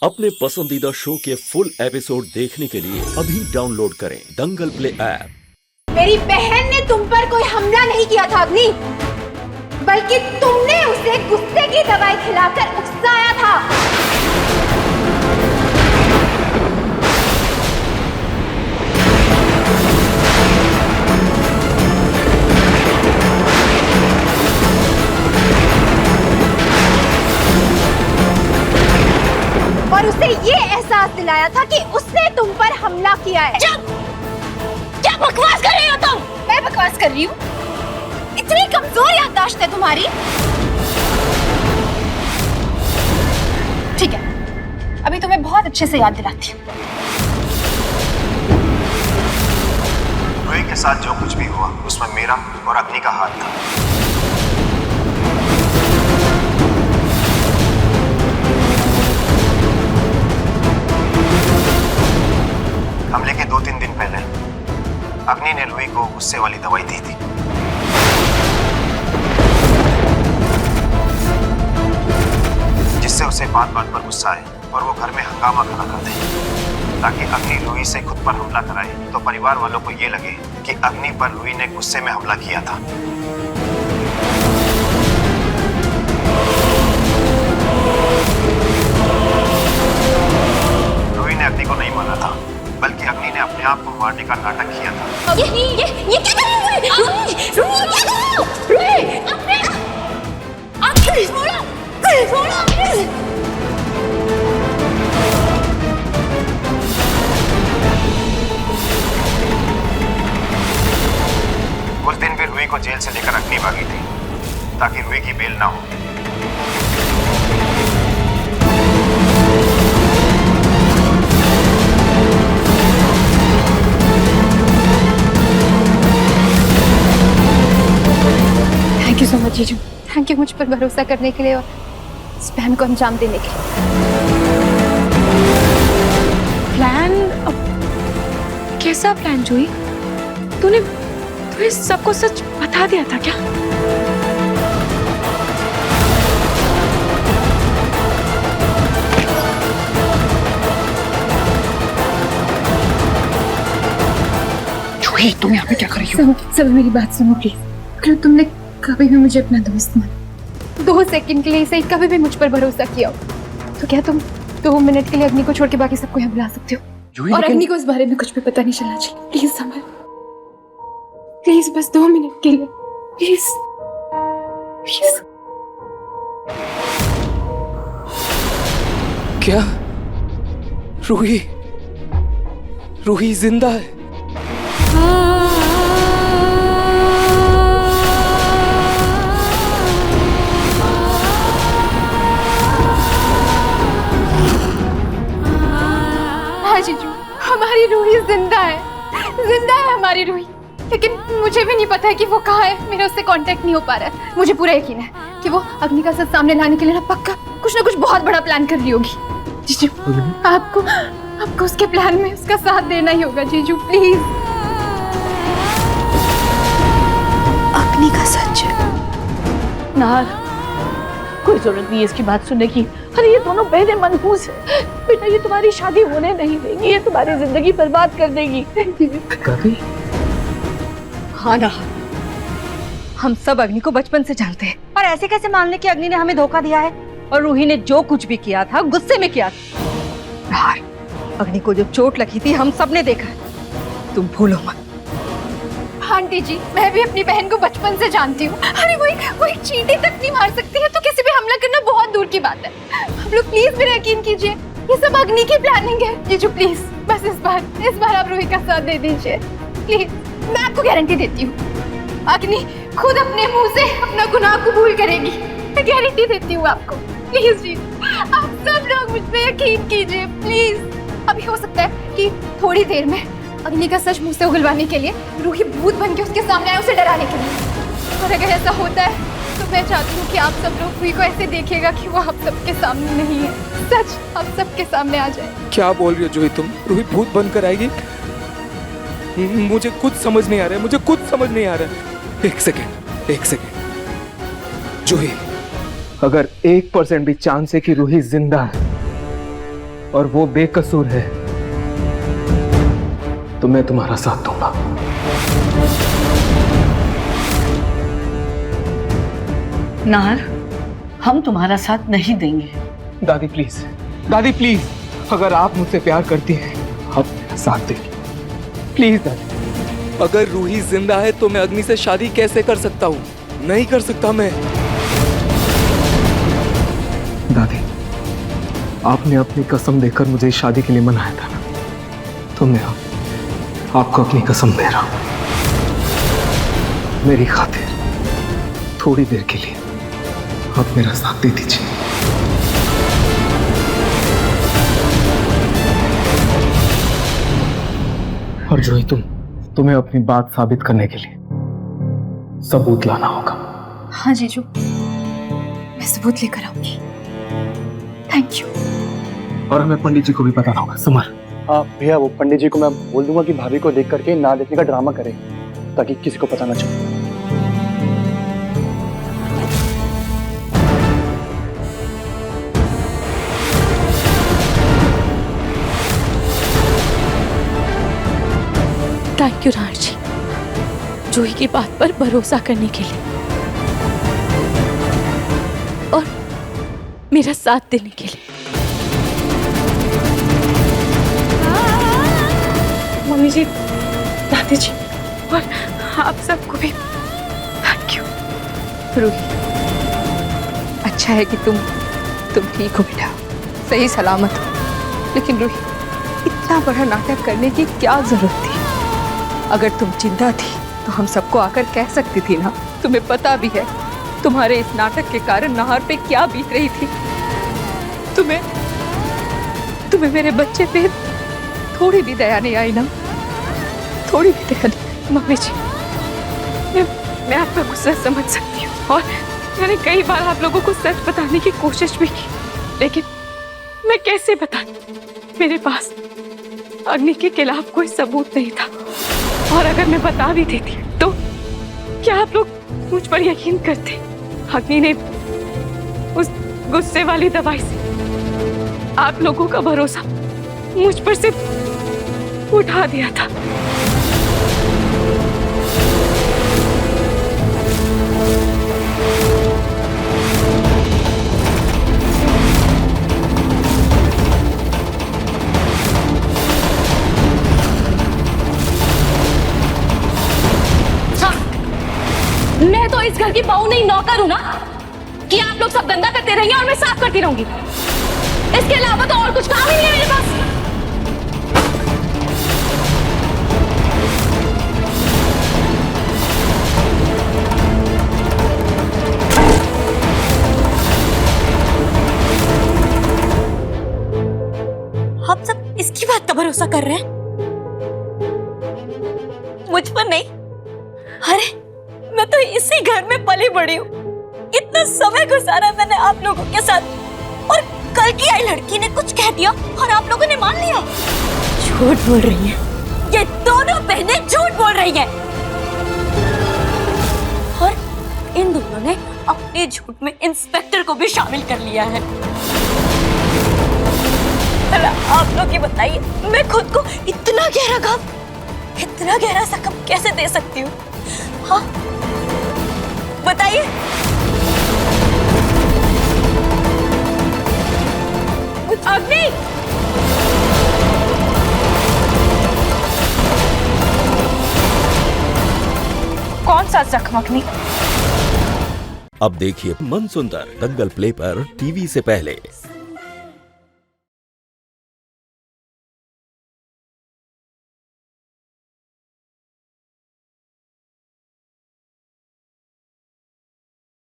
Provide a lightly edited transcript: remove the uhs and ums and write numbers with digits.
अपने पसंदीदा शो के फुल एपिसोड देखने के लिए अभी डाउनलोड करें दंगल प्ले ऐप। मेरी बहन ने तुम पर कोई हमला नहीं किया था अग्नि, बल्कि तुमने उसे गुस्से की दवाई खिलाकर उकसाया था। और उसे ये एहसास दिलाया था कि उसने तुम पर हमला किया है। क्या बकवास कर रही हो तुम? मैं बकवास कर रही हूँ? इतनी कमजोर याददाश्त है तुम्हारी? ठीक है, अभी तुम्हें बहुत अच्छे से याद दिलाती हूँ। रोही के साथ जो कुछ भी हुआ उसमें मेरा और अग्नि का हाथ था। हमले के 2-3 दिन पहले अग्नि ने रोही को गुस्से वाली दवाई दी थी। जिससे उसे बात बात पर गुस्सा आए और वो घर में हंगामा खड़ा कर दे, ताकि अग्नि रोही से खुद पर हमला कराए तो परिवार वालों को ये लगे कि अग्नि पर रोही ने गुस्से में हमला किया था। रोही ने अग्नि को नहीं मारा था, बल्कि अग्नि ने अपने आप को मारने का नाटक किया था। ये क्या कर रही है? रोही, क्या कर रही हो? रोही, अपने छोड़ो, उस दिन भी रोही को जेल से लेकर अग्नि भागी थी, ताकि रोही की बेल ना हो। थैंक यू सो मच जीजू, थैंक यू मुझ पर भरोसा करने के लिए और इस प्लान को अंजाम देने के लिए। प्लान? कैसा प्लान जूही? तूने सबको सच बता दिया था क्या? जूही, तुम यहाँ पे क्या कर रही हो? सब मेरी बात सुनो प्लीज। अगर तुमने कभी भी मुझे अपना दोस्त माना, 2 सेकंड के लिए सही कभी भी मुझ पर भरोसा किया हो, तो क्या तुम 2 मिनट के लिए अग्नि को छोड़ के बाकी सबको यहाँ बुला सकते हो? जूही, और अग्नि को इस बारे में कुछ भी पता नहीं चलना चाहिए। प्लीज समर, प्लीज बस 2 मिनट के लिए, प्लीज प्लीज। क्या? रूही जिंदा है? हाँ जीजू, हमारी रूही जिंदा है हमारी रूही। लेकिन मुझे भी नहीं पता है कि वो कहाँ है। मेरा उससे कांटेक्ट नहीं हो पा रहा है। मुझे पूरा यकीन है कि वो अग्नि का सच सामने लाने के लिए ना पक्का कुछ ना कुछ बहुत बड़ा प्लान कर रही होगी। जीजू, आपको उसके प्लान में उसका साथ देना ही होगा जीजू, प्लीज। अग्नि का सच? नार, कोई जरूरत नहीं है इसकी बात सुनने की। अरे ये दोनों बहनें मनहूस है बेटा, ये तुम्हारी शादी होने नहीं देगी, ये तुम्हारी जिंदगी बर्बाद कर देगी। कभी? हाँ ना, हम सब अग्नि को बचपन से जानते हैं, और ऐसे कैसे मान ले कि अग्नि ने हमें धोखा दिया है? और रूही ने जो कुछ भी किया था गुस्से में किया था। यार, अग्नि को जो चोट लगी थी हम सब ने देखा है, तुम भूलो मत। आंटी जी, मैं भी अपनी बहन को बचपन से जानती हूँ। अरे वो एक चींटी तक नहीं मार सकती है, तो किसी पे हमला करना बहुत दूर की बात है। आप लोग प्लीज मेरा यकीन कीजिए, ये सब अग्नि की प्लानिंग है। जीजू प्लीज, बस इस बार आप रूही का साथ दे दीजिए प्लीज। मैं आपको गारंटी देती हूँ, अग्नि खुद अपने मुंह से अपना गुनाह कबूल करेगी। मैं गारंटी देती हूँ आपको। प्लीज जी, आप सब लोग मुझ पे यकीन कीजिए प्लीज। अभी हो सकता है कि थोड़ी देर में अग्नि का सच मुंह से उगलवाने के लिए रूही भूत बन के उसके सामने आए, उसे डराने के लिए। और अगर ऐसा होता है तो मैं चाहती हूँ कि आप सब लोग रूही को ऐसे देखिएगा कि वो आप सबके सामने नहीं है, सच आप सबके सामने आ जाए। क्या बोल रही हो जूही तुम? रूही भूत बनकर आएगी? मुझे कुछ समझ नहीं आ रहा है, मुझे कुछ समझ नहीं आ रहा है। एक सेकेंड जूही, अगर 1% भी चांस है कि रूही जिंदा है और वो बेकसूर है तो मैं तुम्हारा साथ दूंगा। नाहर, हम तुम्हारा साथ नहीं देंगे। दादी प्लीज, दादी प्लीज, अगर आप मुझसे प्यार करती हैं आप मेरा साथ देंगे प्लीज दादी। अगर रूही जिंदा है तो मैं अग्नि से शादी कैसे कर सकता हूँ? नहीं कर सकता मैं। दादी, आपने अपनी कसम देकर मुझे इस शादी के लिए मनाया था ना, तो मैं आपको अपनी कसम दे रहा हूँ। मेरी खातिर थोड़ी देर के लिए आप मेरा साथ दे दीजिए। और जोई, तुम्हें अपनी बात साबित करने के लिए सबूत लाना होगा। हाँ जीजू, मैं सबूत लेकर आऊंगी। Thank you. और हमें पंडित जी को भी बताना होगा। समर। हाँ भैया, वो पंडित जी को मैं बोल दूंगा कि भाभी को देख करके ना देखने का ड्रामा करे, ताकि किसी को पता ना चले। थैंक यू नाहर जी, जूही की बात पर भरोसा करने के लिए और मेरा साथ देने के लिए। मम्मी जी, दादी जी और आप सबको भी थैंक यू। रूही, अच्छा है कि तुम ठीक हो बेटा, सही सलामत हो। लेकिन रूही, इतना बड़ा नाटक करने की क्या जरूरत थी? अगर तुम जिंदा थी तो हम सबको आकर कह सकती थी ना। तुम्हें पता भी है तुम्हारे इस नाटक के कारण नाहर पे क्या बीत रही थी। तुम्हें मेरे बच्चे पे थोड़ी भी दया नहीं आई ना? थोड़ी भी दया नहीं। मम्मी जी, मैं आपका गुस्सा समझ सकती हूँ और मैंने कई बार आप लोगों को सच बताने की कोशिश भी की, लेकिन मैं कैसे बताऊं? मेरे पास अग्नि के खिलाफ कोई सबूत नहीं था, और अगर मैं बता भी देती तो क्या आप लोग मुझ पर यकीन करते? अग्नि ने उस गुस्से वाली दवाई से आप लोगों का भरोसा मुझ पर से उठा दिया था। मैं तो इस घर की बहू नहीं, नौकर हूं ना, कि आप लोग सब गंदा करते रहिए और मैं साफ करती रहूंगी। इसके अलावा तो और कुछ काम ही नहीं है मेरे पास। हम सब इसकी बात का भरोसा कर रहे हैं, मुझ पर नहीं। अरे मैं तो इसी घर में पली बड़ी हूँ, इतना समय गुजारा मैंने आप लोगों के साथ, और कल की आई लड़की ने कुछ कह दिया और आप लोगों ने मान लिया। झूठ बोल रही हैं, ये दोनों बहनें झूठ बोल रही हैं, और इन दोनों ने अपने झूठ में इंस्पेक्टर को भी शामिल कर लिया है। आप लोग ये बताइए, मैं खुद को इतना गहरा घाव, इतना गहरा जख्म कैसे दे सकती हूँ? हाँ बताइए। अग्नि, कौन सा जख्म अग्नि? अब देखिए मन सुंदर दंगल प्ले पर टीवी से पहले।